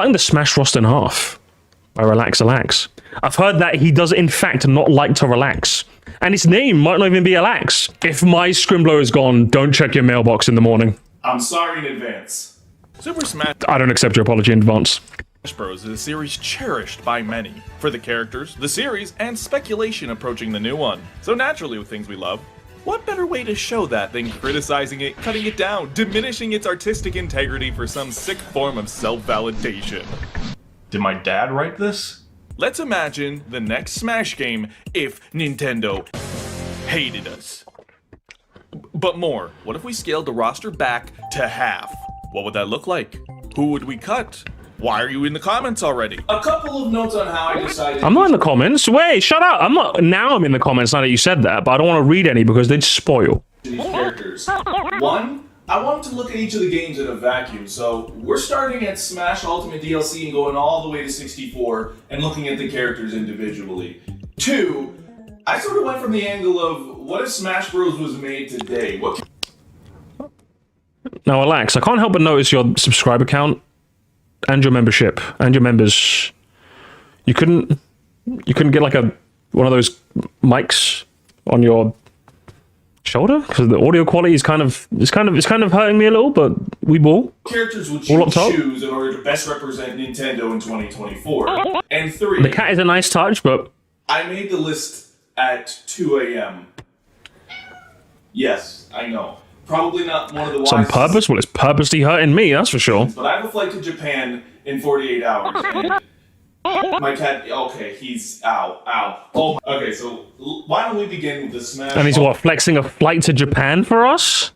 cutting the Smash roster in half by Relax. I've heard that he does, in fact, not like to relax. And his name might not even be Relax. If my Scrimblow is gone, don't check your mailbox in the morning. I'm sorry in advance. Super Smash I don't accept your apology in advance. Bros is a series cherished by many for the characters, the series, and speculation approaching the new one. So naturally, with things we love, what better way to show that than criticizing it, cutting it down, diminishing its artistic integrity for some sick form of self-validation? Did my dad write this? Let's imagine the next Smash game if Nintendo hated us. But more, what if we scaled the roster back to half? What would that look like? Who would we cut? Why are you in the comments already? A couple of notes on how I decided. I'm not in the comments. Wait, shut up. I'm not. Now I'm in the comments now that you said that, but I don't want to read any because they'd spoil. These characters. One, I wanted to look at each of the games in a vacuum. So we're starting at Smash Ultimate DLC and going all the way to 64 and looking at the characters individually. Two, I sort of went from the angle of what if Smash Bros was made today? Now relax. I can't help but notice your subscriber count and your membership and your members. You couldn't get like one of those mics on your shoulder because the audio quality is kind of hurting me a little, but we will. Characters would you choose in order to best represent Nintendo in 2024. And three, the cat is a nice touch, but I made the list at 2 a.m. Yes, I know. Probably not one of the wisest. on purpose? Well, it's purposely hurting me, that's for sure. But I have a flight to Japan in 48 hours. And my cat, okay, he's, ow. Oh, okay, so why don't we begin with the Smash? And he's what, flexing a flight to Japan for us?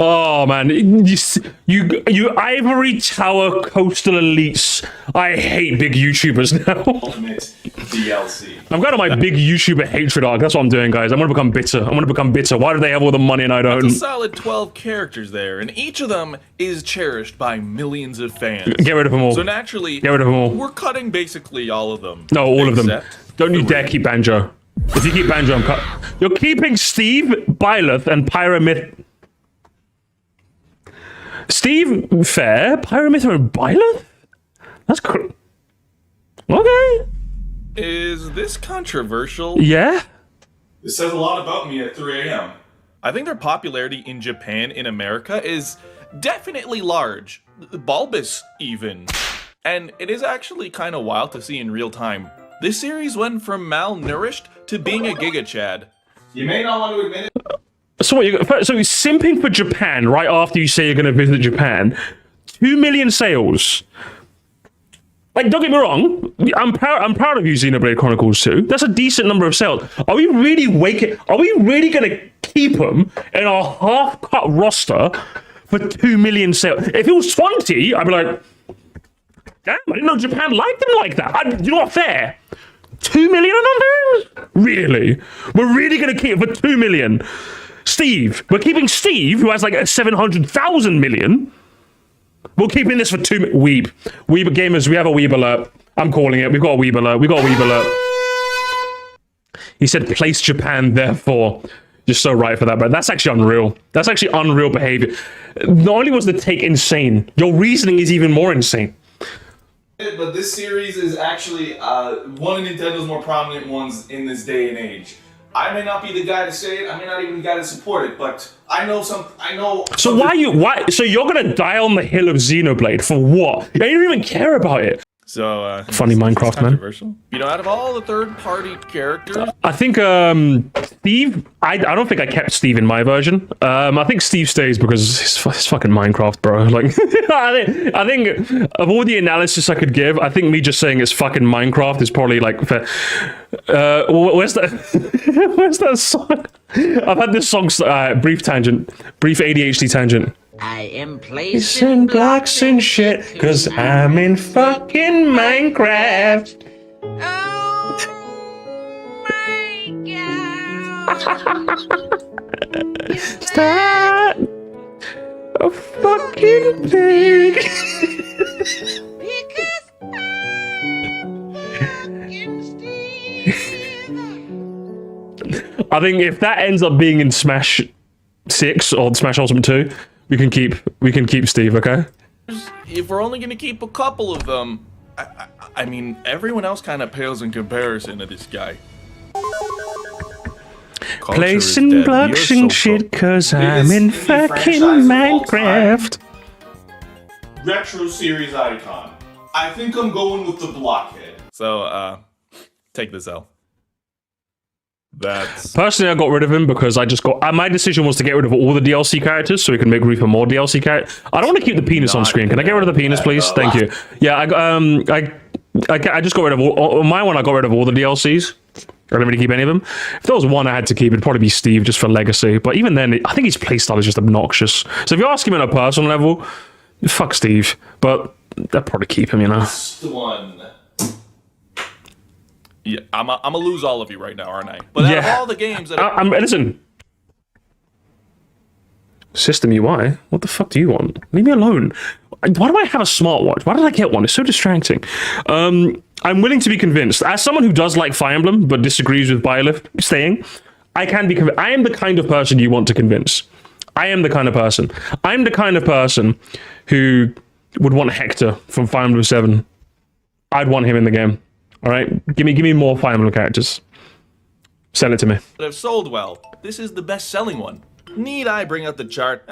Oh man, you ivory tower coastal elites. I hate big YouTubers now. Ultimate DLC. I'm going on my big YouTuber hatred arc. That's what I'm doing, guys. I'm gonna become bitter. Why do they have all the money and I don't? That's a solid 12 characters there, and each of them is cherished by millions of fans. Get rid of them all. So naturally, get rid of them all. We're cutting basically all of them. No, all of them. Don't you dare keep Banjo. If you keep Banjo, I'm cut. You're keeping Steve, Byleth, and Pyramith. Steve, fair. Pyramith and Byleth? That's okay. Is this controversial? Yeah. This says a lot about me at 3 a.m. I think their popularity in Japan, in America, is definitely large. Bulbous, even. And it is actually kind of wild to see in real time. This series went from malnourished to being a Giga Chad. You may not want to admit it. So what? So you're simping for Japan right after you say you're going to visit Japan. 2 million sales. Like, don't get me wrong. I'm proud of you, Xenoblade Chronicles 2. That's a decent number of sales. Are we really going to keep them in our half-cut roster for 2 million sales? If it was 20, I'd be like, damn, I didn't know Japan liked them like that. You're not fair. 2 million of them? Really? We're really going to keep it for 2 million? Steve, we're keeping Steve, who has like a 700,000 million. We're keeping this for 2 Weeb gamers, we have a Weeb alert. I'm calling it. We've got a Weeb alert. He said place Japan, therefore. You're so right for that, but that's actually unreal. That's actually unreal behavior. Not only was the take insane, your reasoning is even more insane. But this series is actually one of Nintendo's more prominent ones in this day and age. I may not be the guy to say it. I may not even be the guy to support it, but I know some. So why? So you're gonna die on the hill of Xenoblade for what? You don't even care about it. So funny Minecraft man. You know, out of all the third-party characters, I think Steve. I don't think I kept Steve in my version. I think Steve stays because it's fucking Minecraft, bro. Like, I think of all the analysis I could give, I think me just saying it's fucking Minecraft is probably like. Where's that? Where's that song? I've had this song. Brief ADHD tangent. I am placing blocks and shit, cause I'm in fucking Minecraft. Oh my god. Start a fucking pig. Because I'm fucking Steve. I think if that ends up being in Smash 6 or Smash Ultimate 2, we can keep Steve, okay? if we're only gonna keep a couple of them, I mean, everyone else kind of pales in comparison to this guy. Culture is Placing dead. blocks You're and so shit, cause I'm Biggest in indie fucking franchise of all Minecraft. Retro series icon. I think I'm going with the blockhead. So, take this L. That's Personally, I got rid of him because I just got. My decision was to get rid of all the DLC characters so we can make room for more DLC characters. I don't want to keep the penis on screen. Can I get rid of the penis, please? Thank you. Yeah, I just got rid of all, my one. I got rid of all the DLCs. I didn't really keep any of them. If there was one I had to keep, it'd probably be Steve just for legacy. But even then, I think his playstyle is just obnoxious. So if you ask him on a personal level, fuck Steve. But I'd probably keep him, you know. That's the one. yeah. I'm gonna lose all of you right now, aren't I? But out of all the games that Listen. System UI? What the fuck do you want? Leave me alone. Why do I have a smartwatch? Why did I get one? It's so distracting. I'm willing to be convinced. As someone who does like Fire Emblem but disagrees with Byleth staying, I can be convinced. I am the kind of person you want to convince. I am the kind of person. I'm the kind of person who would want Hector from Fire Emblem 7. I'd want him in the game. All right? Give me more Fire Emblem characters. Send it to me. have sold well. This is the best-selling one. Need I bring up the chart?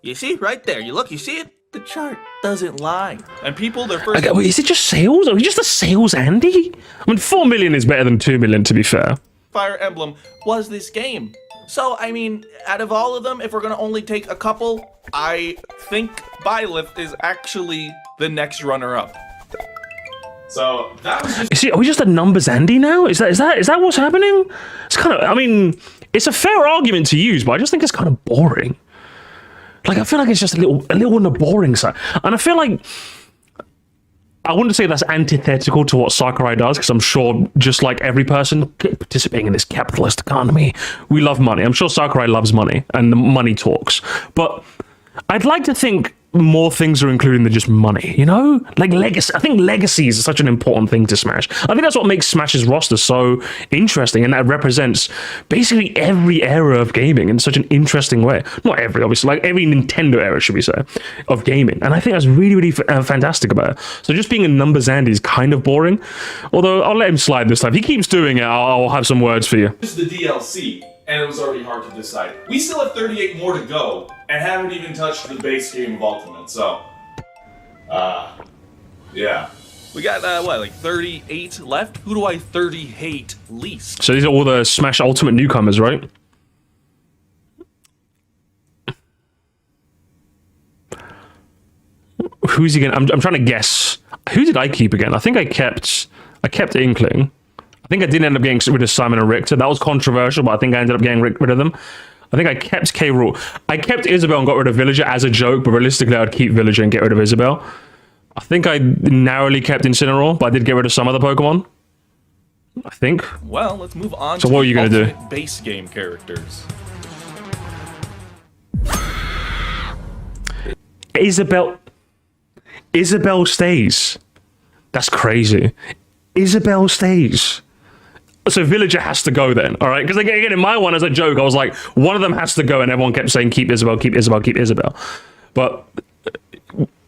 You see? Right there. You look, you see it? The chart doesn't lie. And people, their first... Wait, is it just sales? Are we just a sales Andy? I mean, 4 million is better than 2 million, to be fair. Fire Emblem was this game. So, I mean, out of all of them, if we're gonna only take a couple, I think Byleth is actually the next runner-up. So that was just Are we just a numbers Andy now? Is that what's happening? It's kind of, I mean, it's a fair argument to use, but I just think it's kind of boring. Like, I feel like it's just a little on the boring side. And I feel like, I wouldn't say that's antithetical to what Sakurai does, because I'm sure just like every person participating in this capitalist economy, we love money. I'm sure Sakurai loves money, and the money talks. But I'd like to think more things are included than just money, you know? Like legacy. I think legacy is such an important thing to Smash. I think that's what makes Smash's roster so interesting, and that represents basically every era of gaming in such an interesting way. Not every, obviously, like every Nintendo era, should we say, of gaming. And I think that's really, really fantastic about it. So just being a numbers Andy is kind of boring, although I'll let him slide this time. If he keeps doing it, I'll have some words for you. the DLC, and it was already hard to decide. We still have 38 more to go, and haven't even touched the base game of Ultimate, so... yeah. We got, what, like 38 left? Who do I 30 hate least? So these are all the Smash Ultimate newcomers, right? Who's he gonna? I'm trying to guess. Who did I keep again? I think I kept Inkling. I think I did end up getting rid of Simon and Richter. That was controversial, but I think I ended up getting rid of them. I think I kept K. Rool. I kept Isabel and got rid of Villager as a joke, but realistically, I'd keep Villager and get rid of Isabel. I think I narrowly kept Incineroar, but I did get rid of some other Pokemon. I think. Well, let's move on So to what are you gonna do? ultimate base game characters. Isabel stays. That's crazy. Isabel stays. So Villager has to go then, all right? Because again, in my one as a joke, I was like, one of them has to go, and everyone kept saying, keep Isabel, keep Isabel, keep Isabel. But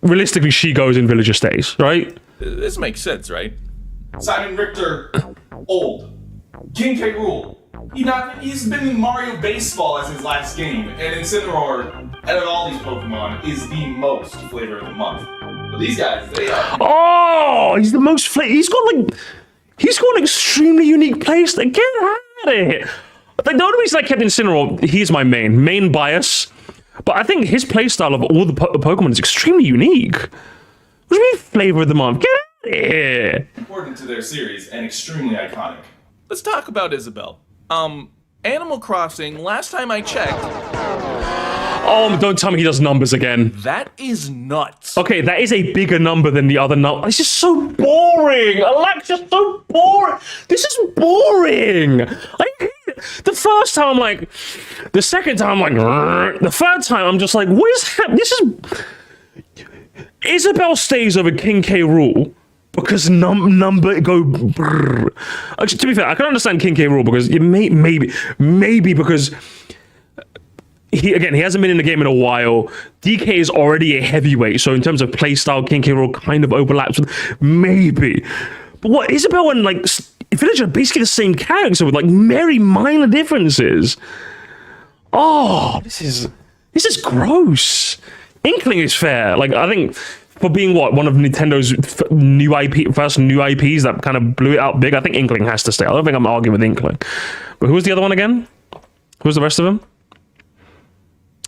realistically, she goes and Villager stays, right? This makes sense, right? Simon Richter, old. King K. Rool. He's been in Mario Baseball as his last game, and Incineroar, out of all these Pokemon, is the most flavor of the month. But these guys, they are... Oh, he's the most he's got an extremely unique place. Get out of here. Like, the only reason I kept Incineroar, he's my main bias, but I think his playstyle of all the Pokemon is extremely unique. What do you mean flavor of the month? Get out of here. important to their series and extremely iconic. Let's talk about Isabel. Animal Crossing, last time I checked, Oh, don't tell me he does numbers again. that is nuts. Okay, that is a bigger number than the other number. It's just so boring. Alexa's so boring. This is boring. I hate it. The first time I'm like, the second time I'm like, "Rrr." The third time I'm just like, what is happening? This is... Isabel stays over King K. Rool because number go... Brrr. Actually, to be fair, I can understand King K. Rool because maybe because... he hasn't been in the game in a while. DK is already a heavyweight, so in terms of playstyle, King K. Rool kind of overlaps with maybe. But what Isabel and like Village are basically the same character with like very minor differences. Oh, this is gross. Inkling is fair. Like I think for being one of Nintendo's first new IPs that kind of blew it out big, I think Inkling has to stay. I don't think I'm arguing with Inkling. But who was the other one again? Who was the rest of them?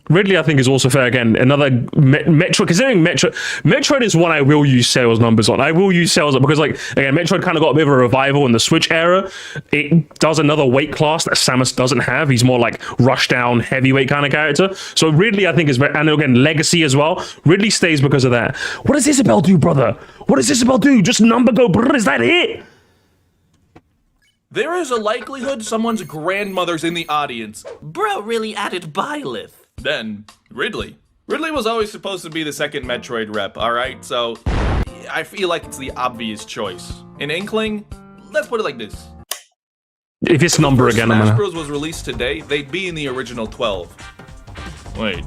Ridley, I think, is also fair again. Another Metroid, considering Metroid is one I will use sales numbers on. I will use sales because, like, again, Metroid kind of got a bit of a revival in the Switch era. It does another weight class that Samus doesn't have. He's more like rush down heavyweight kind of character. So Ridley, I think, is, and again, Legacy as well. Ridley stays because of that. What does Isabel do, brother? What does Isabel do? Just number go, brother? Is that it? There is a likelihood someone's grandmother's in the audience. Bro really added Byleth. Then, Ridley. Ridley was always supposed to be the second Metroid rep, alright? So, I feel like it's the obvious choice. In Inkling, let's put it like this. If it's number again, I'm gonna... Smash Bros. Was released today, they'd be in the original 12. Wait,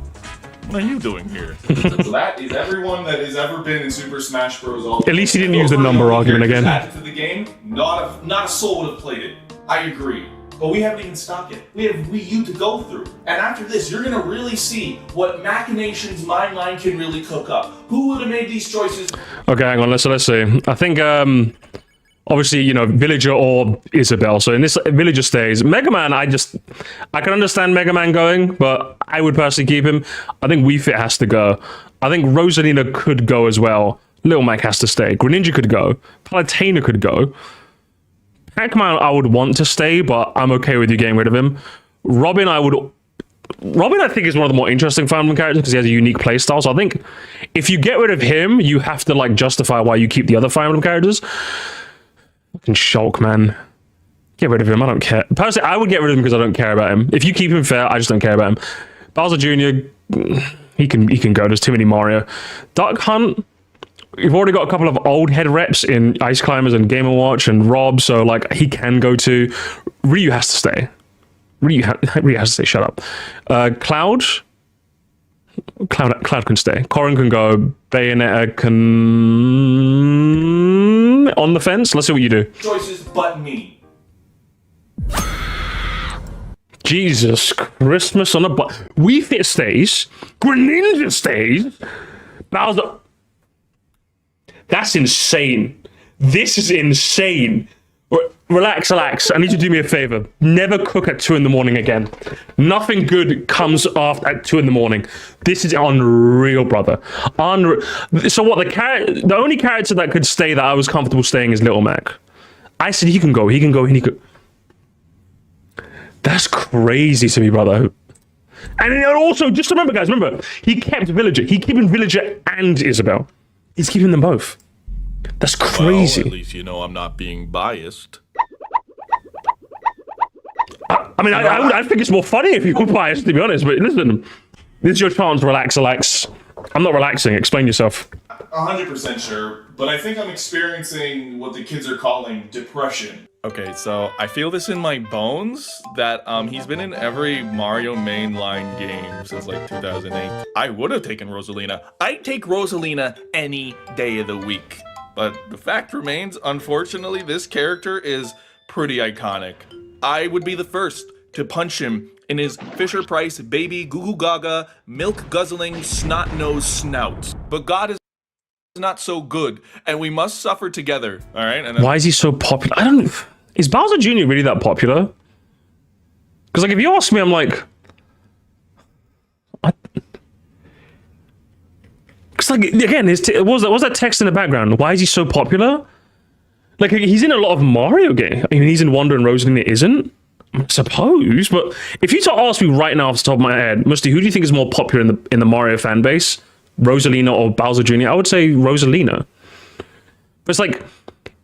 what are you doing here? So that is everyone that has ever been in Super Smash Bros. At least he didn't use the number argument again. Added to the game, not a soul would have played it. I agree. But we haven't even stopped yet. We have Wii U to go through. And after this, you're gonna really see what machinations my mind can really cook up. Who would have made these choices? Okay, hang on, let's see. I think, obviously, you know, Villager or Isabel. So in this, Villager stays. Mega Man, I can understand Mega Man going, but I would personally keep him. I think Wii Fit has to go. I think Rosalina could go as well. Little Mac has to stay. Greninja could go. Palutena could go. Pac-Man, I would want to stay, but I'm okay with you getting rid of him. Robin, I think, is one of the more interesting Fire Emblem characters because he has a unique playstyle. So I think if you get rid of him, you have to like justify why you keep the other Fire Emblem characters. Fucking Shulk, man. Get rid of him. I don't care. Personally, I would get rid of him because I don't care about him. If you keep him fair, I just don't care about him. Bowser Jr., he can go. There's too many Mario. Duck Hunt. We've already got a couple of old head reps in Ice Climbers and Game & Watch and Rob, so like he can go to. Ryu has to stay. Ryu has to stay. Shut up. Cloud can stay. Corrin can go. Bayonetta can on the fence. Let's see what you do. Choices but me. Jesus Christmas on a butt. Wii Fit stays. Greninja stays. Bowser. That's insane. This is insane. Relax. I need you to do me a favor. Never cook at 2 in the morning again. Nothing good comes after at 2 in the morning. This is unreal, brother. So what? The only character that could stay that I was comfortable staying is Little Mac. I said he can go. He could. That's crazy to me, brother. And then also, just remember, guys. He kept Villager. He keeping Villager and Isabel. He's keeping them both. That's crazy. Well, at least you know I'm not being biased. I think it's more funny if you were biased, to be honest. But listen, this is your chance. Relax. I'm not relaxing. Explain yourself. 100% sure, but I think I'm experiencing what the kids are calling depression. Okay, so I feel this in my bones that he's been in every Mario mainline game since like 2008. I would have taken Rosalina. I'd take Rosalina any day of the week. But the fact remains, unfortunately, this character is pretty iconic. I would be the first to punch him in his Fisher-Price baby goo goo gaga milk guzzling snot-nosed snout. But God is not so good, and we must suffer together. All right. And why is he so popular? Is Bowser Jr. really that popular? Because like, if you ask me, I'm like, because like again, what was that text in the background? Why is he so popular? Like he's in a lot of Mario games. I mean, he's in Wonder and Rosalina isn't. I suppose, but if you ask me right now off the top of my head, Musty, who do you think is more popular in the Mario fan base? Rosalina or Bowser Jr.? I would say Rosalina. But it's like,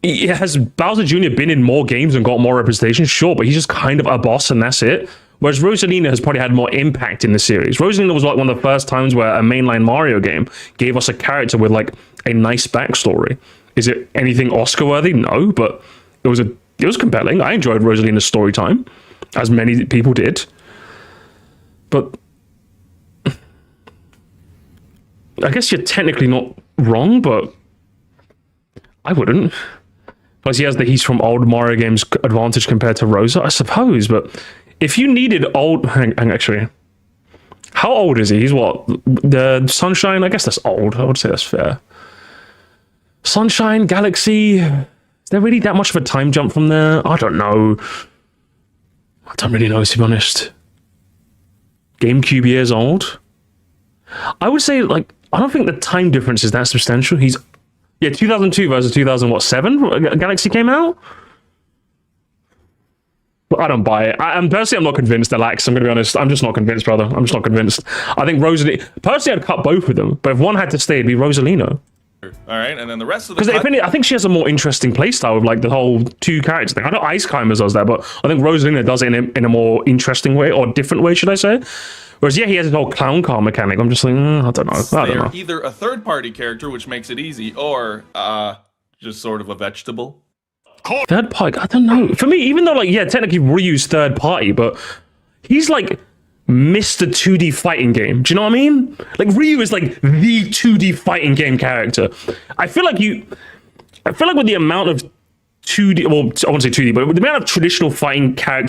has Bowser Jr. been in more games and got more representation? Sure, but he's just kind of a boss and that's it. Whereas Rosalina has probably had more impact in the series. Rosalina was like one of the first times where a mainline Mario game gave us a character with like a nice backstory. Is it anything Oscar worthy? No, but it was compelling. I enjoyed Rosalina's story time, as many people did. But I guess you're technically not wrong, but I wouldn't. Plus, he has the he's from old Mario games advantage compared to Rosa, I suppose. But if you needed old, actually, how old is he? He's what? The Sunshine? I guess that's old. I would say that's fair. Sunshine, Galaxy. Is there really that much of a time jump from there? I don't know. I don't really know, to be honest. GameCube years old. I would say, like, I don't think the time difference is that substantial. He's, yeah, 2002 versus 2007. Galaxy came out. But I don't buy it. I'm personally, I'm not convinced. Alex, I'm gonna be honest. I'm just not convinced, brother. I'm just not convinced. I think Rosalina. Personally, I'd cut both of them. But if one had to stay, it'd be Rosalina. All right, and then the rest of the Because I think she has a more interesting playstyle with like the whole two characters thing. I know Ice Climbers does that, but I think Rosalina does it in a more interesting way, or different way, should I say? Whereas, yeah, he has his whole clown car mechanic. I'm just like, I don't know. I don't know. Either a third-party character, which makes it easy, or just sort of a vegetable. Third party, I don't know. For me, even though, like, yeah, technically Ryu's third party, but he's like Mr. 2D fighting game. Do you know what I mean? Like, Ryu is like the 2D fighting game character. I feel like with the amount of 2D, well, I won't say 2D, but with the amount of traditional fighting game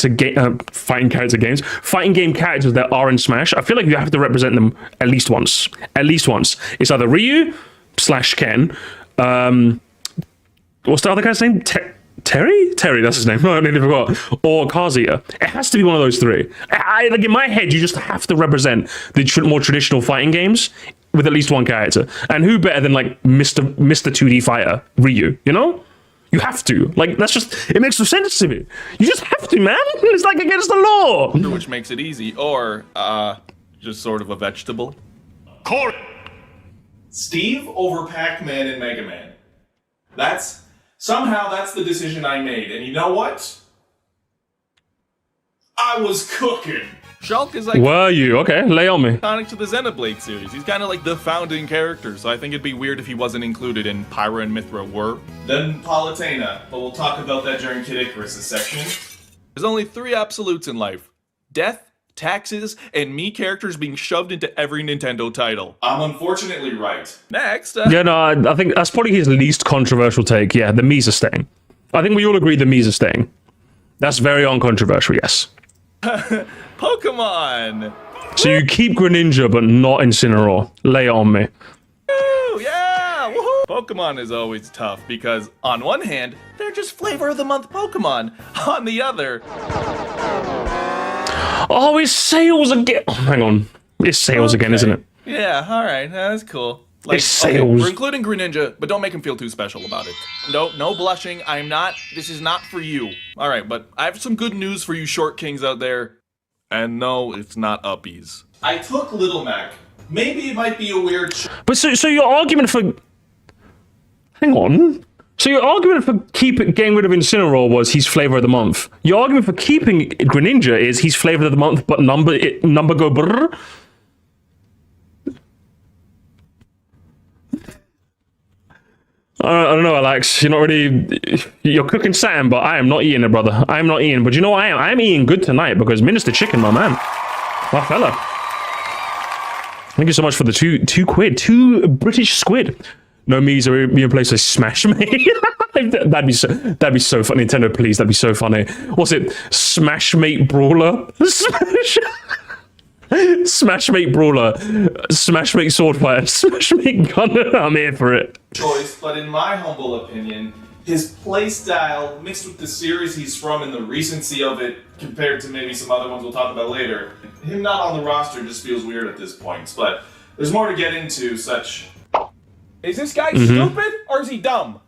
characters that are in Smash, I feel like you have to represent them at least once. At least once. It's either Ryu / Ken. What's the other guy's name? Terry, that's his name. No, I nearly forgot. Or Kazuya. It has to be one of those three. Like in my head, you just have to represent the more traditional fighting games with at least one character. And who better than like Mr. 2D fighter, Ryu? You know, you have to. Like that's just. It makes no sense to me. You just have to, man. It's like against the law. Which makes it easy, or just sort of a vegetable. Steve over Pac-Man and Mega Man. Somehow that's the decision I made. And you know what? I was cooking. Shulk is like Were you? Okay, lay on me. iconic to the Xenoblade series. He's kind of like the founding character, so I think it'd be weird if he wasn't included in Pyra and Mithra were. Then Palutena, but we'll talk about that during Kid Icarus' section. There's only 3 absolutes in life. Death, taxes, and me characters being shoved into every Nintendo title. I'm unfortunately right. Next, Yeah, no, I think that's probably his least controversial take. Yeah, the Mii's are staying. I think we all agree the Mii's are staying. That's very uncontroversial, yes. Pokemon! So you keep Greninja, but not Incineroar. Lay it on me. Woo, yeah! Woohoo! Pokemon is always tough because, on one hand, they're just flavor of the month Pokemon. On the other, Oh, it's sales again. Oh, hang on. It's sales again, isn't it? yeah, alright, that's cool. Like, It's sales. we're including Greninja, but don't make him feel too special about it. No blushing, this is not for you. Alright, but I have some good news for you short kings out there. And no, it's not uppies. I took Little Mac. Maybe it might be a weird But so your argument for... Hang on. So your argument for getting rid of Incineroar was he's flavor of the month. Your argument for keeping Greninja is he's flavor of the month, but number go brrr. I don't know, Alex. You're not really... You're cooking Sam, but I am not eating it, brother. I am not eating. But you know what I am? I am eating good tonight because Minister Chicken, my man. My fella. Thank you so much for the two quid. 2 British squid. No Mii's are being placed as Smash Mate. that'd be so funny. Nintendo, please. That'd be so funny. What's it? Smash Mate Brawler? Smash Mate Brawler. Smash Mate Sword Fighter. Smash Mate Gunner. I'm here for it. choice, but in my humble opinion, his playstyle mixed with the series he's from and the recency of it compared to maybe some other ones we'll talk about later, him not on the roster just feels weird at this point. But there's more to get into, such... Is this guy stupid or is he dumb?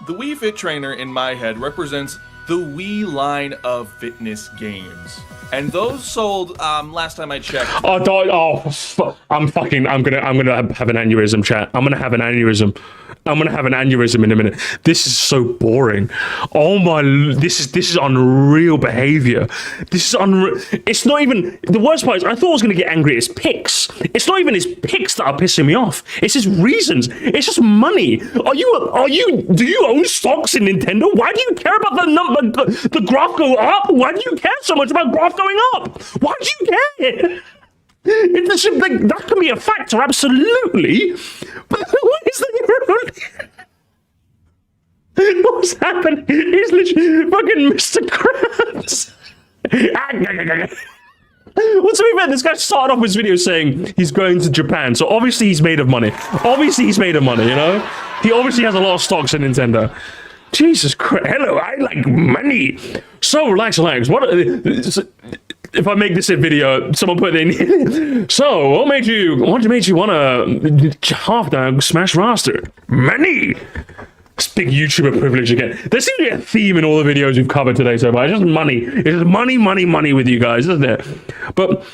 The Wii Fit Trainer in my head represents the Wii line of fitness games. And those sold, last time I checked. I'm gonna have an aneurysm, chat. I'm gonna have an aneurysm. I'm gonna have an aneurysm in a minute. This is so boring. Oh my, this is unreal behavior. This is unreal. It's not even, the worst part is I thought I was gonna get angry at his picks. It's not even his picks that are pissing me off. It's his reasons. It's just money. Do you own stocks in Nintendo? Why do you care about the graph go up? Why do you care so much about graph going up? Why do you care? Like, that can be a factor, absolutely. But what is the what's happening? He's literally fucking Mr. Krabs. Well, to be fair, this guy started off his video saying he's going to Japan, so obviously he's made of money. Obviously he's made of money, you know? He obviously has a lot of stocks in Nintendo. Jesus Christ. Hello, I like money. So, relax. What... If I make this a video, someone put in. So, what made you want to half the Smash roster? Money. This big YouTuber privilege again. There seems to be a theme in all the videos we've covered today so far. It's just money. It's just money with you guys, isn't it? But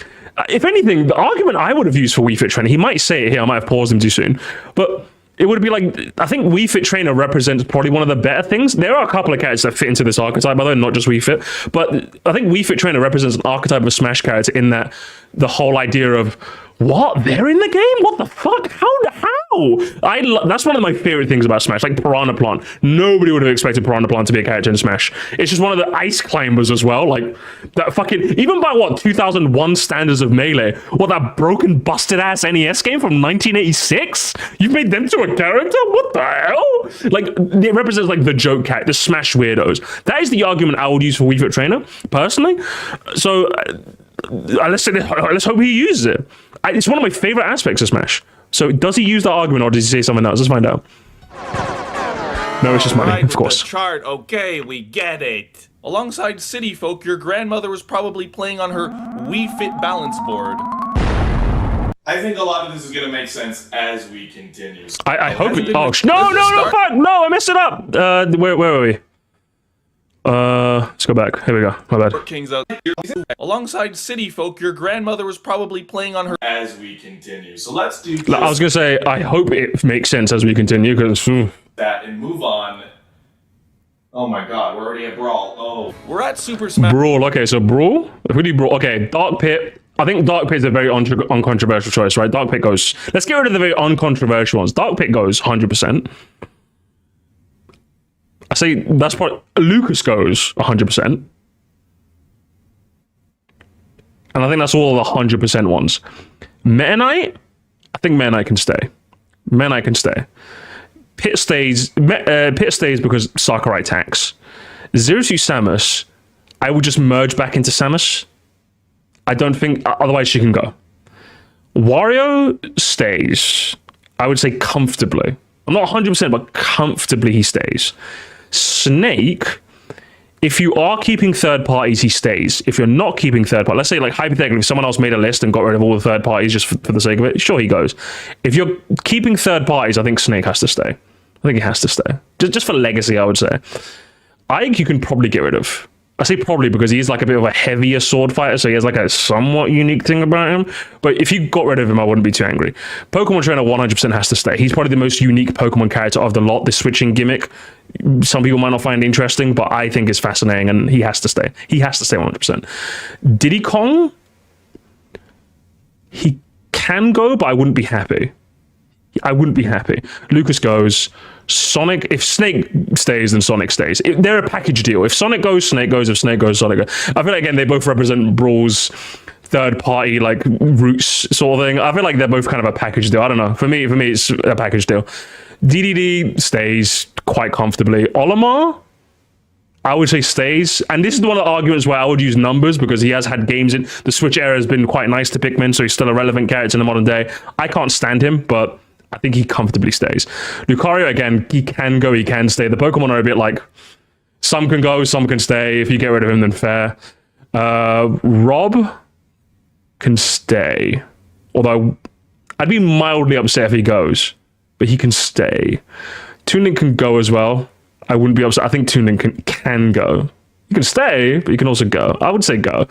if anything, the argument I would have used for Wii Fit Trainer, he might say it here. I might have paused him too soon, but it would be like, I think Wii Fit Trainer represents probably one of the better things. There are a couple of characters that fit into this archetype, by the way, not just Wii Fit, but I think Wii Fit Trainer represents an archetype of a Smash character in that the whole idea of, what? They're in the game? What the fuck? How? That's one of my favorite things about Smash, like Piranha Plant. Nobody would have expected Piranha Plant to be a character in Smash. It's just one of the ice climbers as well. Like, that fucking, even by what, 2001 standards of Melee, what, that broken, busted ass NES game from 1986? You've made them to a character? What the hell? Like, it represents like the joke character, the Smash weirdos. That is the argument I would use for Wii Fit Trainer, personally. So, let's hope he uses it. It's one of my favorite aspects of Smash. So does he use that argument or does he say something else? Let's find out. No, it's just money, Right of with course. the chart, okay, we get it. Alongside City Folk, your grandmother was probably playing on her Wii Fit balance board. I think a lot of this is going to make sense as we continue. I hope it... hasn't Oh, been- no, fuck! No, I messed it up! Where were we? Let's go back. Here we go. My bad. Kings out. Alongside City Folk, your grandmother was probably playing on her... As we continue. So let's do this, I was gonna say, I hope it makes sense as we continue, because... that, and move on. Oh my god, we're already at Brawl. Oh. We're at Super Smash... Brawl, okay, so Brawl? If we do Brawl... Okay, Dark Pit. I think Dark Pit is a very uncontroversial choice, right? Dark Pit goes... Let's get rid of the very uncontroversial ones. Dark Pit goes 100%. I say that's what Lucas goes 100%. And I think that's all the 100% ones. Meta Knight, I think Meta Knight can stay. Meta Knight can stay. Pit stays because Sakurai tax. Zero Suit Samus, I would just merge back into Samus. I don't think, otherwise she can go. Wario stays, I would say comfortably. I'm not 100%, but comfortably he stays. Snake, if you are keeping third parties, he stays. If you're not keeping third parties, let's say like hypothetically, if someone else made a list and got rid of all the third parties just for the sake of it, sure, he goes. If you're keeping third parties, I think Snake has to stay. I think he has to stay. Just for legacy, I would say. I think you can probably get rid of. I say probably because he is like a bit of a heavier sword fighter, so he has like a somewhat unique thing about him. But if you got rid of him, I wouldn't be too angry. Pokemon Trainer 100% has to stay. He's probably the most unique Pokemon character of the lot. The switching gimmick, some people might not find interesting, but I think it's fascinating, and he has to stay. He has to stay 100%. Diddy Kong, he can go, but I wouldn't be happy. I wouldn't be happy. Lucas goes. Sonic, if Snake stays, then Sonic stays. They're a package deal. If Sonic goes, Snake goes. If Snake goes, Sonic goes. I feel like, again, they both represent Brawl's third-party, like, roots sort of thing. I feel like they're both kind of a package deal. I don't know. For me, it's a package deal. DDD stays quite comfortably. Olimar, I would say stays. And this is one of the arguments where I would use numbers because he has had games in... The Switch era has been quite nice to Pikmin, so he's still a relevant character in the modern day. I can't stand him, but... I think he comfortably stays. Lucario, again, he can go, he can stay. The Pokemon are a bit like, some can go, some can stay. If you get rid of him, then fair. Rob can stay. Although, I'd be mildly upset if he goes. But he can stay. Toon Link can go as well. I wouldn't be upset. I think Toon Link can go. You can stay, but you can also go. I would say go.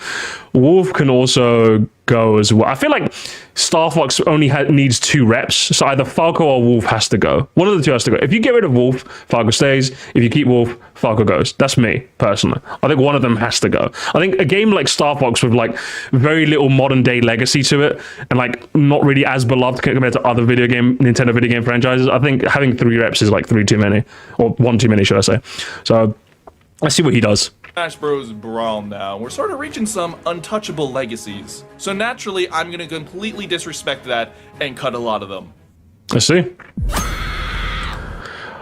Wolf can also go as well. I feel like Star Fox only needs 2 reps, so either Falco or Wolf has to go. One of the two has to go. If you get rid of Wolf, Falco stays. If you keep Wolf, Falco goes. That's me, personally. I think one of them has to go. I think a game like Star Fox with like very little modern day legacy to it, and like not really as beloved compared to other Nintendo video game franchises, I think having 3 reps is like 3 too many, or 1 too many, should I say. So let's see what he does. Smash Bros. Brawl now. We're sort of reaching some untouchable legacies. So naturally, I'm gonna completely disrespect that and cut a lot of them. I see.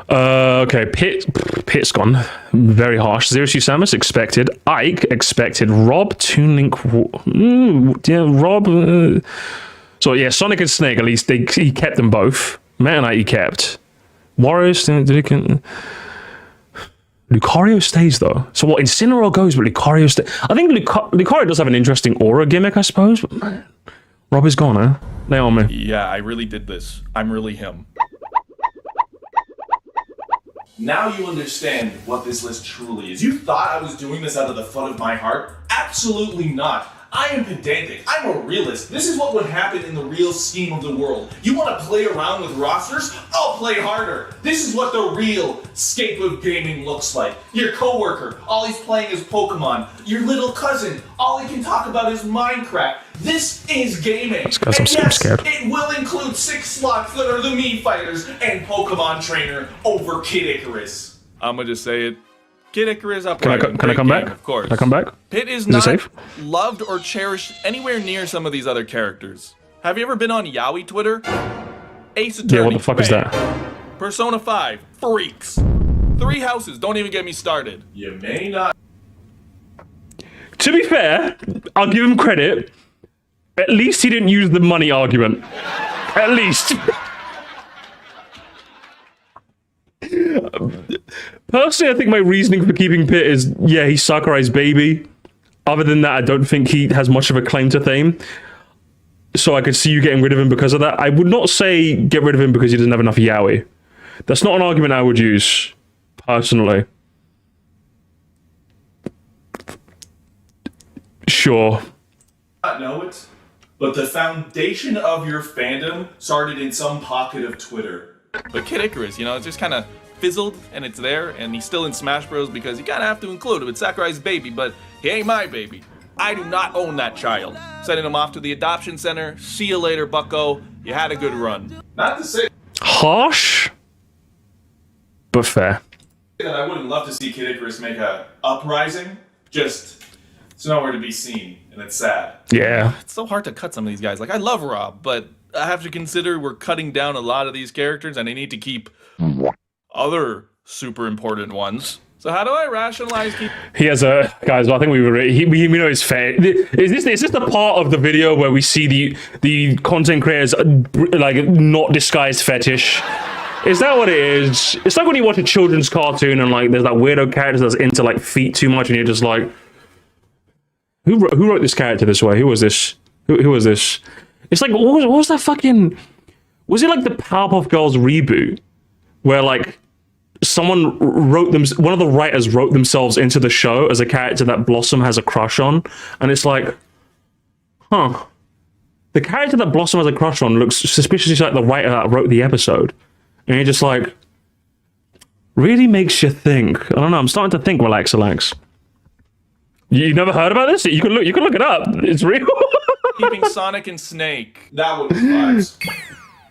Okay, Pit's gone. Very harsh. Zero Suit Samus, expected. Ike, expected. Rob, Toon Link. Yeah, Rob. So, yeah, Sonic and Snake, at least, he kept them both. Meta Knight, he kept. Warriors, Lucario stays, though. So, what, Incineroar goes, but Lucario stays. I think Lucario does have an interesting aura gimmick, I suppose, but man, Rob is gone, huh? Lay on me. Yeah, I really did this. I'm really him. Now you understand what this list truly is. You thought I was doing this out of the fun of my heart? Absolutely not. I am pedantic. I'm a realist. This is what would happen in the real scheme of the world. You want to play around with rosters? I'll play harder. This is what the real scape of gaming looks like. Your coworker, all he's playing is Pokemon. Your little cousin, all he can talk about is Minecraft. This is gaming. This guy's and so yes, scared. it will include 6 slots that are the Mii Fighters and Pokemon Trainer over Kid Icarus. I'm gonna just say it. Kid Icarus up. Can I come back? Of course. Can I come back? Pit is it not safe? loved or cherished anywhere near some of these other characters. Have you ever been on Yaoi Twitter? Ace Attorney. Yeah, what the fuck is bam. that? Persona 5. Freaks. 3 Houses. Don't even get me started. You may not. To be fair, I'll give him credit. At least he didn't use the money argument. At least. Personally, I think my reasoning for keeping Pit is, yeah, he's Sakurai's baby. Other than that, I don't think he has much of a claim to fame. So I could see you getting rid of him because of that. I would not say get rid of him because he doesn't have enough yaoi. That's not an argument I would use, personally. Sure. Not know it, but the foundation of your fandom started in some pocket of Twitter. But Kid Icarus, you know, it's just kind of fizzled and it's there and he's still in Smash Bros. Because you kind of have to include him. It's Sakurai's baby, but he ain't my baby. I do not own that child. Sending him off to the adoption center. See you later, bucko. You had a good run. Not to say Harsh, but fair. that I wouldn't love to see Kid Icarus make a uprising, just it's nowhere to be seen, and it's sad. Yeah. It's so hard to cut some of these guys. Like, I love Rob, but I have to consider we're cutting down a lot of these characters and I need to keep other super important ones. So how do I rationalize keep... He has a guys. I think we know it's fair. Is this the part of the video where we see the content creators like not disguised fetish? Is that what it is? It's like when you watch a children's cartoon and like there's that weirdo character that's into like feet too much, and you're just like, who wrote this character this way? Who was this? Who was this? It's like what was that fucking? Was it like the Powerpuff Girls reboot where like someone wrote them? One of the writers wrote themselves into the show as a character that Blossom has a crush on, and it's like, huh? The character that Blossom has a crush on looks suspiciously like the writer that wrote the episode, and you're just like, really makes you think. I don't know. I'm starting to think. Relax. You never heard about this? You can look it up. It's real. keeping Sonic and Snake. That would be vibes.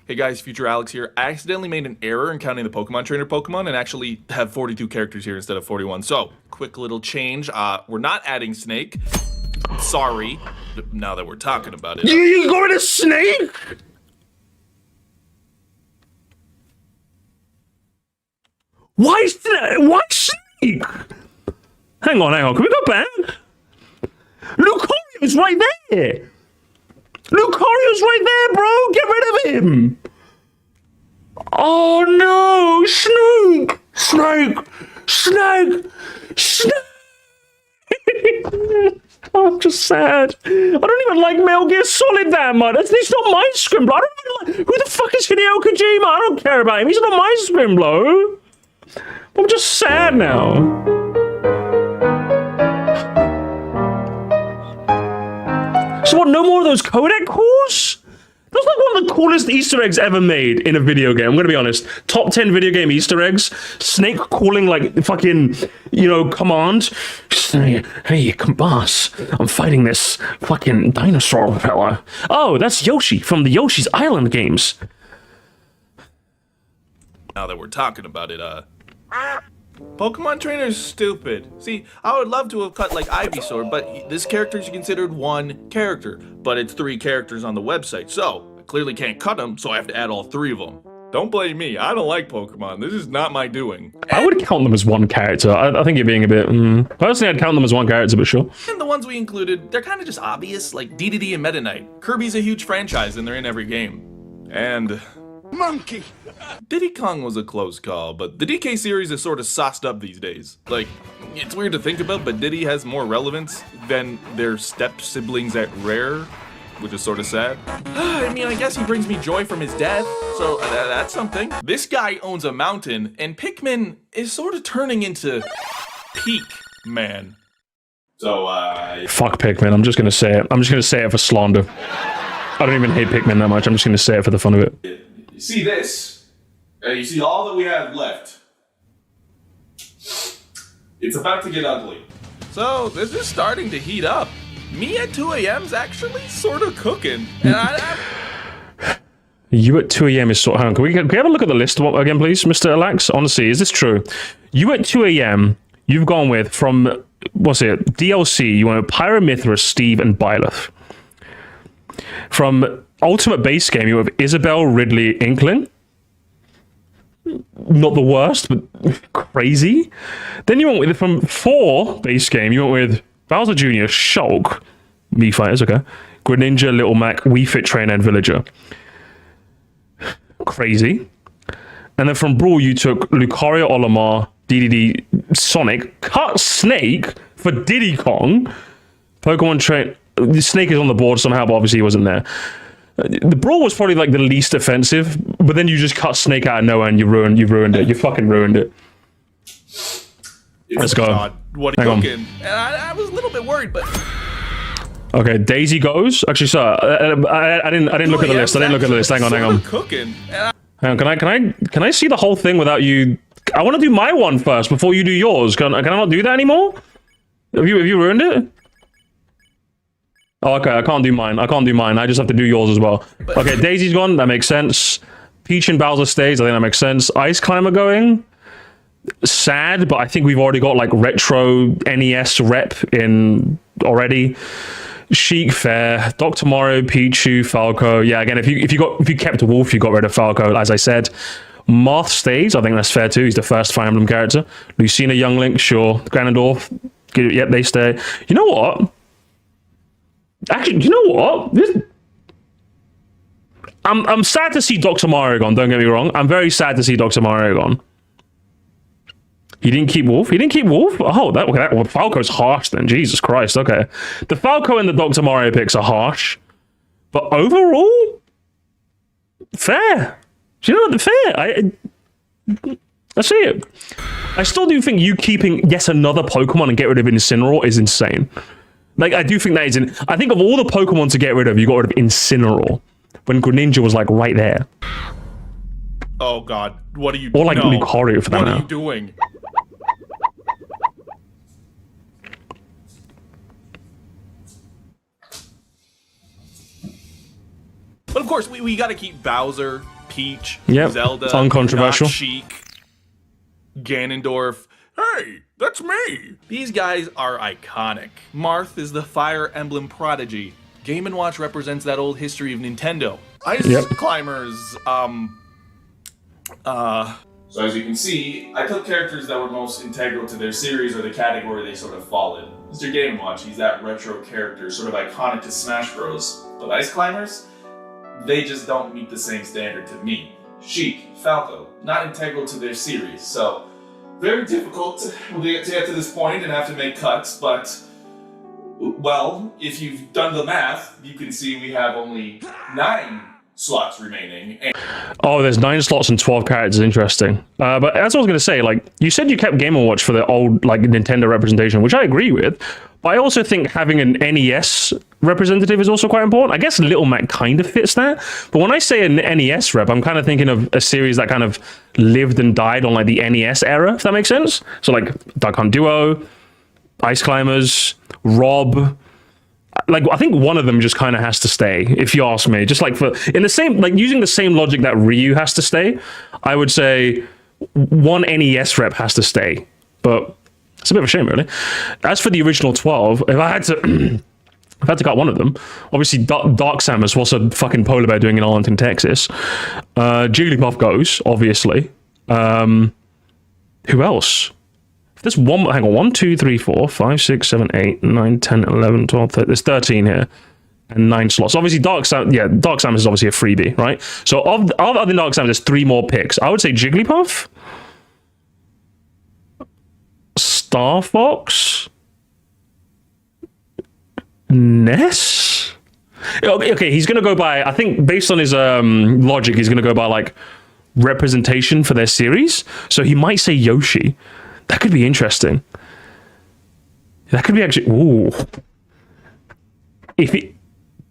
Hey guys, Future Alex here. I accidentally made an error in counting the Pokemon Trainer Pokemon and actually have 42 characters here instead of 41. So, quick little change. We're not adding Snake. Sorry. Now that we're talking about it. You got rid of Snake? Why Snake? Hang on. Can we go back? Lucario's right there. Lucario's right there, bro. Get rid of him. Oh no, Snake. I'm just sad. I don't even like Metal Gear Solid that much. It's not my Scrimbler. I don't even like. Who the fuck is Hideo Kojima? I don't care about him. He's not my Scrimbler. I'm just sad now. So what, no more of those codec calls? That's like one of the coolest Easter eggs ever made in a video game. I'm gonna be honest. Top 10 video game Easter eggs. Snake calling like fucking, command. Hey, boss, I'm fighting this fucking dinosaur fella. Oh, that's Yoshi from the Yoshi's Island games. Now that we're talking about it, Pokemon Trainer's stupid. See, I would love to have cut like Ivysaur, but this character is considered one character, but it's 3 characters on the website, so I clearly can't cut them, so I have to add all 3 of them. Don't blame me, I don't like Pokemon. This is not my doing. I would count them as one character. I think you're being a bit... Personally, I'd count them as one character, but sure. And the ones we included, they're kind of just obvious, like DDD and Meta Knight. Kirby's a huge franchise and they're in every game. And... Monkey! Diddy Kong was a close call, but the DK series is sort of sauced up these days. Like, it's weird to think about, but Diddy has more relevance than their step-siblings at Rare, which is sort of sad. I mean, I guess he brings me joy from his death, so that's something. This guy owns a mountain, and Pikmin is sort of turning into Peak Man. So, Fuck Pikmin, I'm just gonna say it. I'm just gonna say it for slander. I don't even hate Pikmin that much, I'm just gonna say it for the fun of it. you see this? You see all that we have left. It's about to get ugly. So, this is starting to heat up. Me at 2 a.m.'s actually sort of cooking, and You at 2 a.m. is sort of... Can we have a look at the list again, please, Mr. Alex? Honestly, is this true? You at 2 a.m., you've gone with, from, what's it, DLC, you went with Pyromithra, Steve, and Byleth. From Ultimate Base Game, you went with Isabel, Ridley, Inkling. Not the worst, but crazy. Then you went with, from 4 Base Game, you went with Bowser Jr., Shulk, Mii Fighters, okay, Greninja, Little Mac, Wii Fit Trainer, and Villager. Crazy. And then from Brawl, you took Lucario, Olimar, DDD, Sonic, cut Snake for Diddy Kong, Pokemon Train. Snake is on the board somehow, but obviously he wasn't there. The Brawl was probably like the least offensive, but then you just cut Snake out of nowhere and you ruined it. You fucking ruined it. Let's go. God, what Hang on. cooking? And I was a little bit worried, but Okay, Daisy goes. Actually, sorry, I didn't look at the list. I didn't look at the list. Hang on. Cooking. And Hang on. Can I see the whole thing without you? I want to do my one first before you do yours. Can I not do that anymore? Have you ruined it? Oh, okay. I can't do mine. I just have to do yours as well. Okay, Daisy's gone. That makes sense. Peach and Bowser stays. I think that makes sense. Ice Climber going. Sad, but I think we've already got like retro NES rep in already. Sheik, fair. Dr. Mario, Pichu, Falco. Yeah, again, if you kept Wolf, you got rid of Falco, as I said. Marth stays. I think that's fair too. He's the first Fire Emblem character. Lucina, Young Link, sure. Ganondorf. Yep, they stay. You know what? Actually, you know what? I'm sad to see Dr. Mario gone. Don't get me wrong. I'm very sad to see Dr. Mario gone. He didn't keep Wolf? Oh, well, Falco's harsh then. Jesus Christ, okay. The Falco and the Dr. Mario picks are harsh. But overall, fair. Do you know what? Fair. I see it. I still do think you keeping yet another Pokemon and get rid of Incineroar is insane. Like, I do think that is... I think of all the Pokemon to get rid of, you got rid of Incineroar. When Greninja was, like, right there. oh god, what are you doing? Or, like, Lucario for that What now. are you doing? But of course, we gotta keep Bowser, Peach, Yep, Zelda, it's uncontroversial. Not Sheik, Ganondorf. Hey, that's me! These guys are iconic. Marth is the Fire Emblem prodigy. Game & Watch represents that old history of Nintendo. Ice Yep. Climbers, So as you can see, I took characters that were most integral to their series or the category they sort of fall in. Mr. Game & Watch, he's that retro character, sort of iconic to Smash Bros. But Ice Climbers, they just don't meet the same standard to me. Sheik, Falco, not integral to their series, so very difficult to get to this point and have to make cuts, but well, if you've done the math, you can see we have only 9 slots remaining. Oh, there's 9 slots and 12 characters. Interesting. But as I was going to say, like, you said you kept Game & Watch for the old, like, Nintendo representation, which I agree with. But I also think having an NES representative is also quite important. I guess Little Mac kind of fits that. But when I say an NES rep, I'm kind of thinking of a series that kind of lived and died on, like, the NES era, if that makes sense. So, like, Duck Hunt Duo, Ice Climbers, Rob... Like, I think one of them just kind of has to stay, if you ask me. Just like in the same, like using the same logic that Ryu has to stay, I would say one NES rep has to stay. But it's a bit of a shame, really. As for the original 12, if I had to... I've had to cut one of them. Obviously, Dark Samus was a fucking polar bear doing in Arlington, Texas. Jigglypuff goes, obviously. Who else? There's one, hang on, 1, 2, 3, 4, 5, 6, 7, 8, 9, 10, 11, 12, 13. There's 13 here. And 9 slots. Obviously, Dark Samus is obviously a freebie, right? So, of other Dark Samus, there's 3 more picks. I would say Jigglypuff. Star Fox. Ness? Okay, he's going to go by, I think, based on his logic, he's going to go by, like, representation for their series. So he might say Yoshi. That could be interesting. That could be actually... Ooh. If he...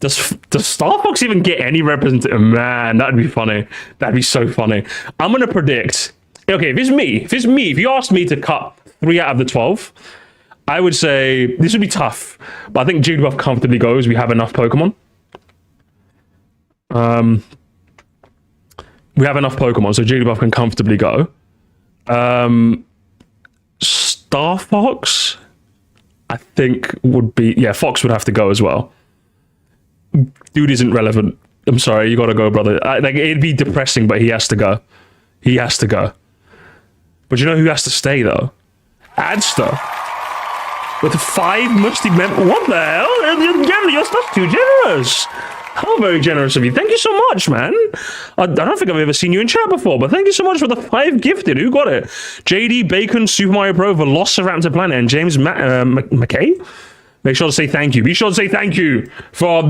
Does Star Fox even get any representation? Man, that'd be funny. That'd be so funny. I'm going to predict... Okay, if you asked me to cut 3 out of the 12... I would say this would be tough, but I think Jigglypuff comfortably goes. We have enough Pokemon. We have enough Pokemon, so Jigglypuff can comfortably go. Star Fox, I think would be... Yeah, Fox would have to go as well. Dude isn't relevant. I'm sorry, you gotta go, brother. Like, it'd be depressing, but he has to go. He has to go. But you know who has to stay, though? Adster. With 5 musty members. What the hell? That's too generous. How very generous of you. Thank you so much, man. I don't think I've ever seen you in chat before, but thank you so much for the 5 gifted. Who got it? JD, Bacon, Super Mario Pro, Velociraptor Planet, and James McKay? Make sure to say thank you. Be sure to say thank you for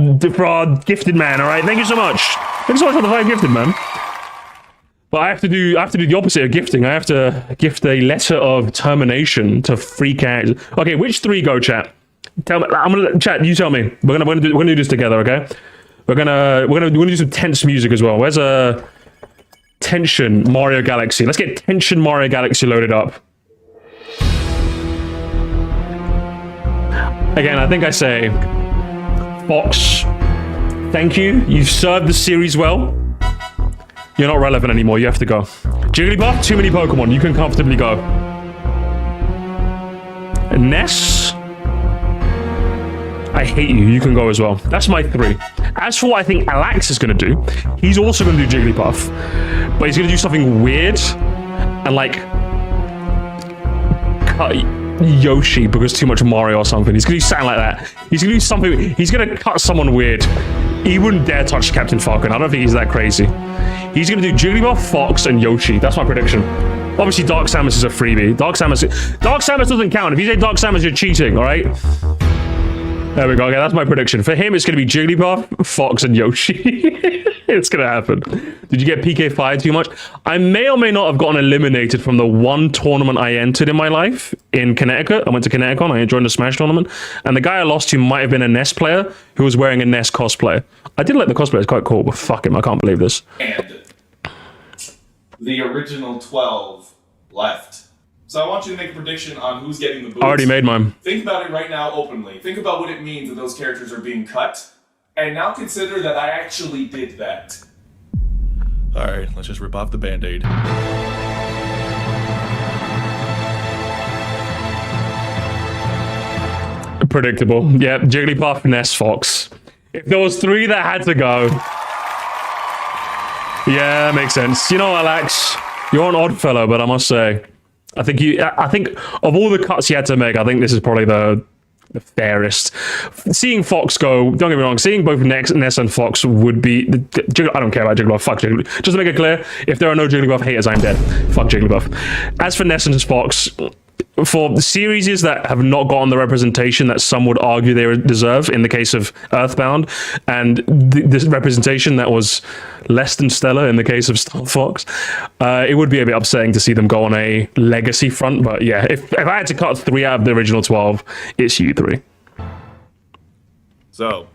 our gifted man, all right? Thank you so much. Thank you so much for the 5 gifted, man. But I have to do the opposite of gifting. I have to gift a letter of termination to free characters. Okay, which 3 go, chat? Tell me. Chat. You tell me. We're gonna do this together, okay? We're gonna do some tense music as well. Where's Tension Mario Galaxy? Let's get Tension Mario Galaxy loaded up. Again, I think I say, Fox, thank you. You've served the series well. You're not relevant anymore. You have to go. Jigglypuff, too many Pokemon. You can comfortably go. Ness, I hate you. You can go as well. That's my 3. As for what I think Alex is going to do, he's also going to do Jigglypuff. But he's going to do something weird and, like, cut Yoshi because too much Mario or something. He's going to do something like that. He's going to do something. He's going to cut someone weird. He wouldn't dare touch Captain Falcon. I don't think he's that crazy. He's going to do Jigglypuff, Fox, and Yoshi. That's my prediction. Obviously, Dark Samus is a freebie. Dark Samus doesn't count. If you say Dark Samus, you're cheating, all right? There we go. Okay, that's my prediction. For him, it's going to be Jigglypuff, Fox, and Yoshi. It's going to happen. Did you get PK fired too much? I may or may not have gotten eliminated from the 1 tournament I entered in my life in Connecticut. I went to Connecticut. I joined the Smash tournament. And the guy I lost to might have been a NES player who was wearing a NES cosplay. I did like the cosplay. It's quite cool, but fuck him. I can't believe this. And the original 12 left. So I want you to make a prediction on who's getting the boots. I already made mine. Think about it right now openly. Think about what it means that those characters are being cut. And now consider that I actually did that. Alright, let's just rip off the Band-Aid. Predictable. Yeah, Jigglypuff, Ness, Fox. If there was 3 that had to go... Yeah, that makes sense. You know what, Alex? You're an odd fellow, but I must say... I think of all the cuts you had to make, I think this is probably the fairest. Seeing Fox go, don't get me wrong, seeing both Ness and Fox would be... I don't care about Jigglypuff, fuck Jigglypuff. Just to make it clear, if there are no Jigglypuff haters, I'm dead. Fuck Jigglypuff. As for Ness and Fox, for the series that have not gotten the representation that some would argue they deserve, in the case of Earthbound, and this representation that was less than stellar in the case of Star Fox, it would be a bit upsetting to see them go on a legacy front. But yeah, if I had to cut 3 out of the original 12, it's you 3. So,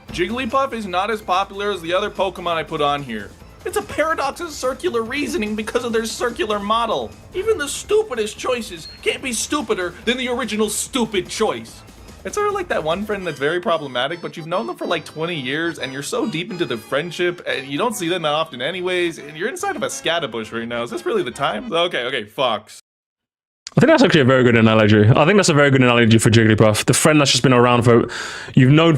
Jigglypuff is not as popular as the other Pokemon I put on here. It's a paradox of circular reasoning because of their circular model. Even the stupidest choices can't be stupider than the original stupid choice. It's sort of like that one friend that's very problematic, but you've known them for like 20 years, and you're so deep into the friendship, and you don't see them that often anyways, and you're inside of a scatterbush right now. Is this really the time? Okay, Fox. I think that's actually a very good analogy. I think that's a very good analogy for Jigglypuff. The friend that's just been around for, you've known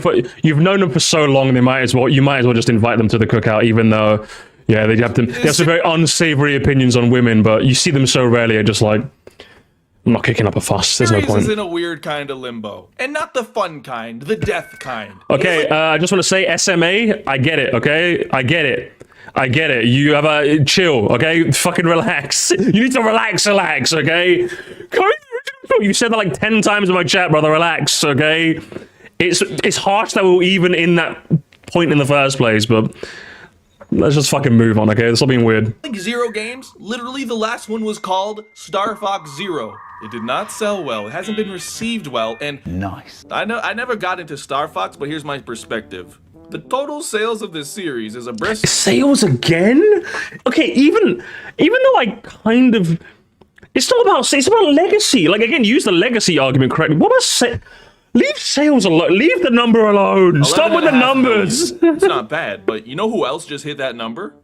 them for so long, you might as well just invite them to the cookout, even though, yeah, they have some very unsavory opinions on women, but you see them so rarely, you're just like, I'm not kicking up a fuss. There's no point. Is in a weird kind of limbo, and not the fun kind, the death kind. Okay, I just want to say SMA. I get it. Okay, I get it. You have a chill. Okay, fucking relax. You need to relax. Okay. You said that like 10 times in my chat, brother. Relax. Okay. It's harsh that we're even in that point in the first place, but let's just fucking move on. Okay, this all being weird. Like 0 games. Literally, the last one was called Star Fox Zero. It did not sell well. It hasn't been received well, and nice. I never got into Star Fox, but here's my perspective. The total sales of this series is a brisk sales again. Okay, even though I kind of, it's about legacy. Like again, use the legacy argument correctly. What about leave sales alone? Leave the number alone. Stop with the numbers. It's not bad, but you know who else just hit that number?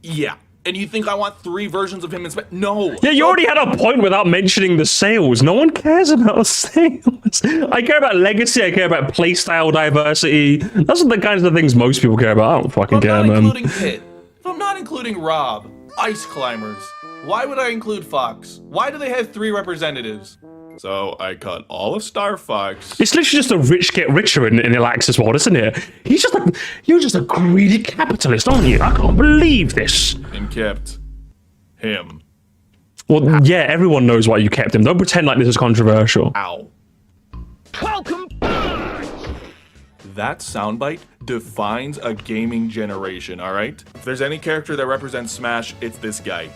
Yeah. And you think I want 3 versions of him in space? No. Yeah, you already had a point without mentioning the sales. No one cares about sales. I care about legacy. I care about playstyle diversity. Those are the kinds of things most people care about. I don't fucking care, man. If I'm not including Rob, Ice Climbers, why would I include Fox? Why do they have 3 representatives? So I cut all of Star Fox. It's literally just a rich get richer in Alax's world, isn't it? You're just a greedy capitalist, aren't you? I can't believe this. And kept him. Well, yeah, everyone knows why you kept him. Don't pretend like this is controversial. Ow. That soundbite defines a gaming generation, alright? If there's any character that represents Smash, it's this guy.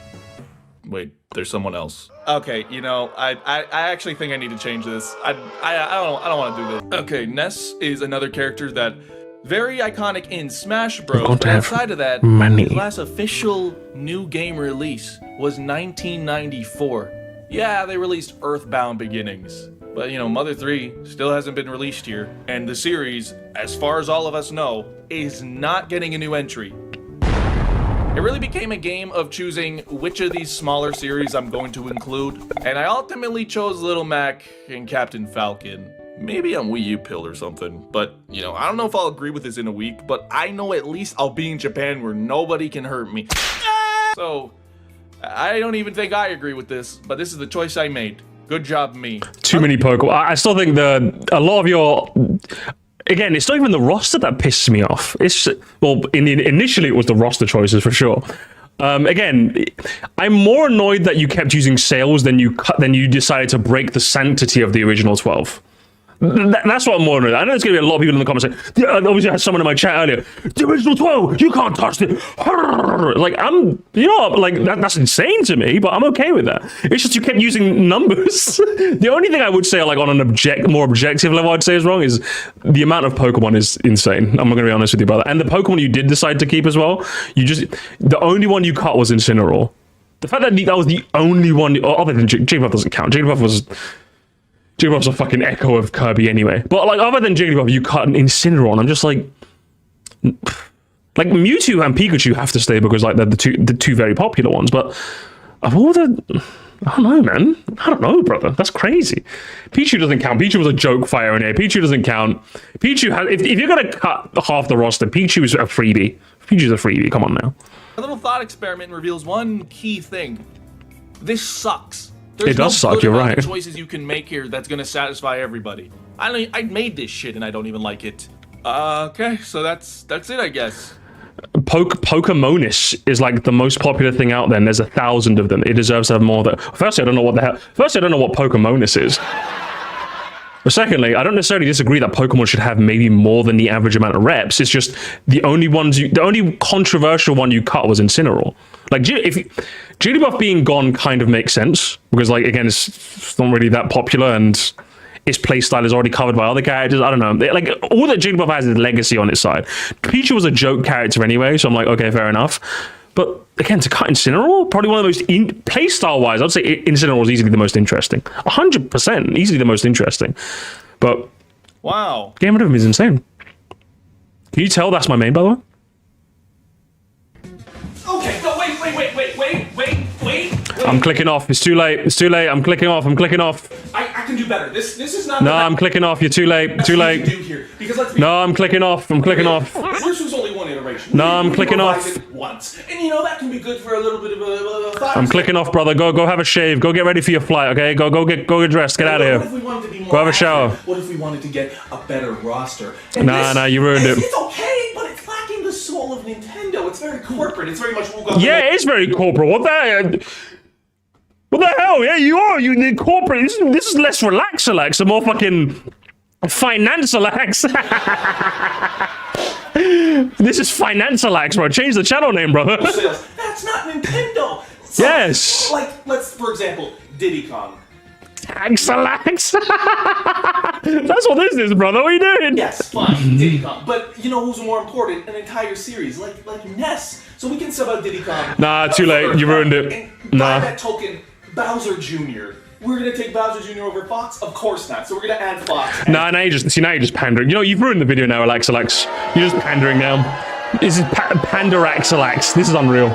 Wait, there's someone else. Okay, you know, I actually think I need to change this. I don't want to do this. Okay, Ness is another character that very iconic in Smash Bros. But outside of that, his last official new game release was 1994. Yeah, they released Earthbound Beginnings. But you know, Mother 3 still hasn't been released here, and the series, as far as all of us know, is not getting a new entry. It really became a game of choosing which of these smaller series I'm going to include, and I ultimately chose Little Mac and Captain Falcon. Maybe I'm Wii U pill or something, but, you know, I don't know if I'll agree with this in a week, but I know at least I'll be in Japan where nobody can hurt me. So, I don't even think I agree with this, but this is the choice I made. Good job, me. Too many Pokemon. I still think a lot of your... Again, it's not even the roster that pisses me off. It's initially it was the roster choices for sure. Again, I'm more annoyed that you kept using sales than you decided to break the sanctity of the original 12. That's what I'm more annoyed. I know there's gonna be a lot of people in the comments saying, yeah, obviously I had someone in my chat earlier, the original 12, you can't touch it. Like, that's insane to me, but I'm okay with that. It's just you kept using numbers. The only thing I would say, like, on an more objective level, I'd say is wrong, is the amount of Pokemon is insane. I'm gonna be honest with you about that. And the Pokemon you did decide to keep as well, the only one you cut was Incineroar. The fact that that was the only one, other than Jigglypuff doesn't count. Jigglypuff's a fucking echo of Kirby anyway. But like, other than Jigglypuff, you cut an Incineroar, and I'm just like Mewtwo and Pikachu have to stay because like they're the two very popular ones. But of all the, I don't know, man. I don't know, brother. That's crazy. Pichu doesn't count. Pichu was a joke fire in here. Pichu doesn't count. Pichu has, if you're gonna cut half the roster, Pichu is a freebie. Pichu's a freebie. Come on now. A little thought experiment reveals one key thing. This sucks. It does suck, you're right. Choices you can make here that's gonna satisfy everybody. I made this shit and I don't even like it. Okay, so that's it, I guess. Pokemonis is like the most popular thing out there, and there's 1,000 of them. It deserves to have more. Firstly, I don't know what the hell. Firstly, I don't know what Pokemonis is. But secondly, I don't necessarily disagree that Pokemon should have maybe more than the average amount of reps. It's just the only controversial one you cut was Incineroar. Like, Jigglypuff being gone kind of makes sense because, like, again, it's not really that popular and its playstyle is already covered by other characters. I don't know. Like, all that Jigglypuff has is legacy on its side. Pichu was a joke character anyway, so I'm like, okay, fair enough. But again, to cut Incineroar, probably one of the most playstyle wise, I'd say Incineroar is easily the most interesting. 100%, easily the most interesting. But Wow. getting rid of him is insane. Can you tell that's my main, by the way? Okay, no, wait. I'm clicking off. It's too late. It's too late. I'm clicking off. I'm clicking off. I can do better. This is not. No, I'm clicking off. You're too late. Too What you late. do here, because let's be No, I'm clicking off. I'm clicking off. This was only one iteration. No, I'm We clicking off. revised it once, and you know that can be good for a little bit of a I'm clicking off, brother. Go have a shave. Go get ready for your flight. Okay. Go get dressed. Get out of What here. if we wanted to be more Go have a accurate? shower. What if we wanted to get a better roster? And Nah, you ruined it. It's okay, but it's lacking the soul of Nintendo. It's very corporate. It's very much. Yeah, it is very corporate. What the? What the hell? Yeah, you are. You need corporate. This is less relax, and more fucking finance-alax. This is finance-alax, bro. Change the channel name, brother. Sales. That's not Nintendo. So, Yes. Like, let's, for example, Diddy Kong. Tax-alax. That's what this is, brother. What are you doing? Yes, fine, Diddy Kong. But you know who's more important? An entire series, like Ness. So we can sub out Diddy Kong. Nah, too late. You ruined it. And Nah. buy that token, Bowser Jr. We're gonna take Bowser Jr. over Fox? Of course not. So we're gonna add Fox. Nah, now you're just pandering. You know, you've ruined the video now, Alex. You're just pandering now. This is Panderax. This is unreal.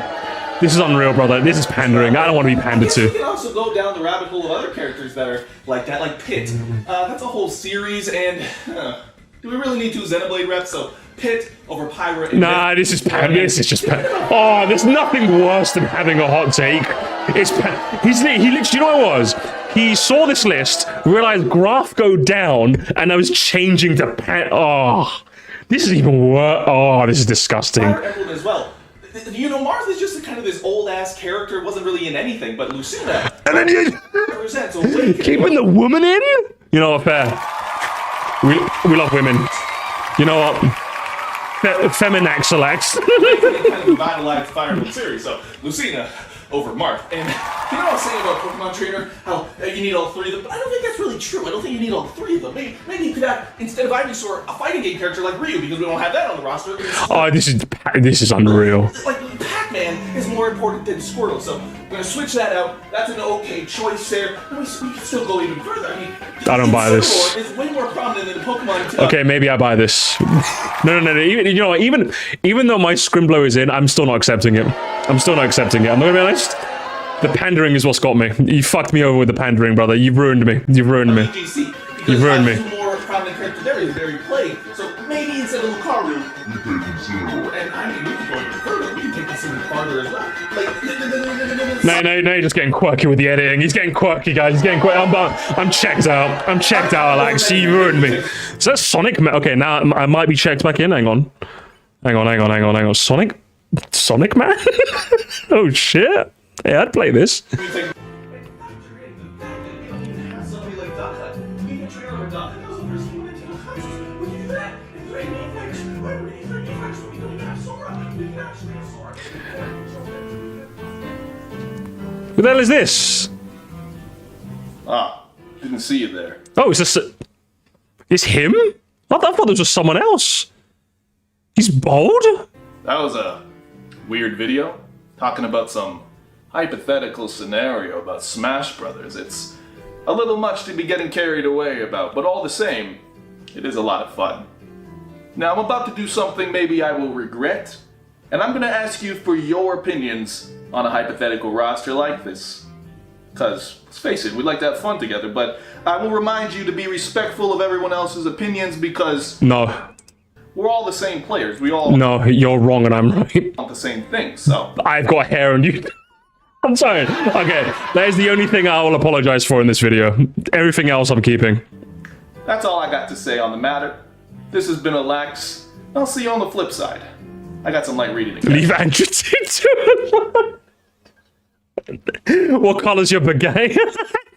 This is unreal, brother. This is pandering. I don't want to be pandered We to. can also go down the rabbit hole of other characters that are like that, like Pit. That's a whole series, and do we really need two Xenoblade reps? So Pit over Pyra. And Nah, this is just Oh, there's nothing worse than having a hot take. He literally, you know what it was? He saw this list, realized graph go down, and I was changing to Oh, this is even worse. Oh, this is disgusting. Fire Emblem as well. You know, Martha's just kind of this old-ass character, wasn't really in anything, but Lucina And then you represents awakening. keeping the woman in? You know what, fair. We love women. You know what? Feminax-alax. kind of revitalized Fire Emblem series. So Lucina over Marth. And you know what I was saying about Pokemon Trainer? How you need all three of them? But I don't think that's really true. I don't think you need all three of them. Maybe you could have, instead of Ivysaur, a fighting game character like Ryu, because we don't have that on the roster. Oh, this is unreal. Like, Pac-Man is more important than Squirtle, so we're gonna switch that out. That's an okay choice there. And we can still go even further. I mean, I don't buy this. Incineroar is way more prominent than Pokemon. Okay, maybe I buy this. No. Even, you know what? Even though my Scrimblow is in, I'm still not accepting it. I'm not gonna be honest. The pandering is what's got me. You fucked me over with the pandering, brother. You've ruined me. You've ruined me. You've ruined me. More prominent character there is very played. So maybe instead of Lucario, we take Incineroar. And I mean, we can go even further. We can take Incineroar farther as well. Like, No, you're just getting quirky with the editing. He's getting quirky, guys. He's getting quirky. I'm checked out. I'm checked out, Alex. You ruined me. Is that Sonic? Okay, now I might be checked back in. Hang on. Sonic Man? Oh, shit. Hey, I'd play this. Who the hell is this? Ah, didn't see you there. Oh, it's him? I thought this was someone else. He's bald? That was a weird video talking about some hypothetical scenario about Smash Brothers. It's a little much to be getting carried away about, but all the same, it is a lot of fun. Now I'm about to do something maybe I will regret, and I'm going to ask you for your opinions on a hypothetical roster like this. Because, let's face it, we like to have fun together, but I will remind you to be respectful of everyone else's opinions because No. we're all the same players. We all No, you're wrong and I'm right. want the same thing, so... I've got hair on you. I'm sorry. Okay, that is the only thing I will apologize for in this video. Everything else I'm keeping. That's all I got to say on the matter. This has been Alex. I'll see you on the flip side. I got some light reading to catch. Leave Andrew to What color's your baguette?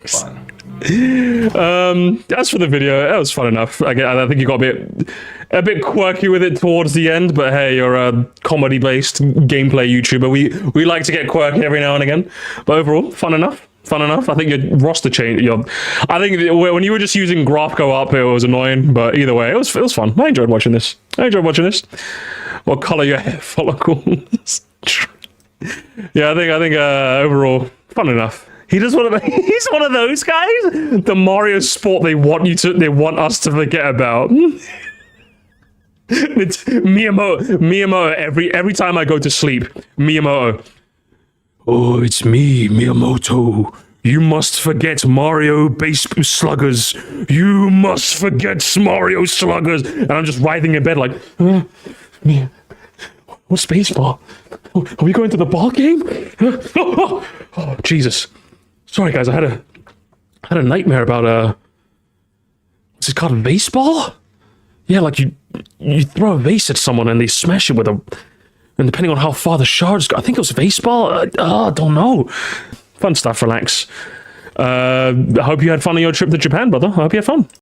Fun. As for the video, that was fun enough. I think you got a bit quirky with it towards the end, but hey, you're a comedy-based gameplay YouTuber. We like to get quirky every now and again, but overall, fun enough. I think your roster change. I think when you were just using graph go up, it was annoying, but either way, it was fun. I enjoyed watching this. What color your hair follicles? Yeah, I think overall fun enough. He's one of those guys. The Mario sport they want us to forget about. It's Miyamoto. Every time I go to sleep, Miyamoto. Oh, it's me, Miyamoto. You must forget Mario base sluggers. You must forget Mario sluggers. And I'm just writhing in bed like, what's baseball? Are we going to the ball game? Oh, Jesus. Sorry, guys. I had a nightmare about what's it called? Baseball? Yeah, like you throw a vase at someone and they smash it with and depending on how far the shards go, I think it was baseball. I don't know. Fun stuff. Relax. I hope you had fun on your trip to Japan, brother. I hope you had fun.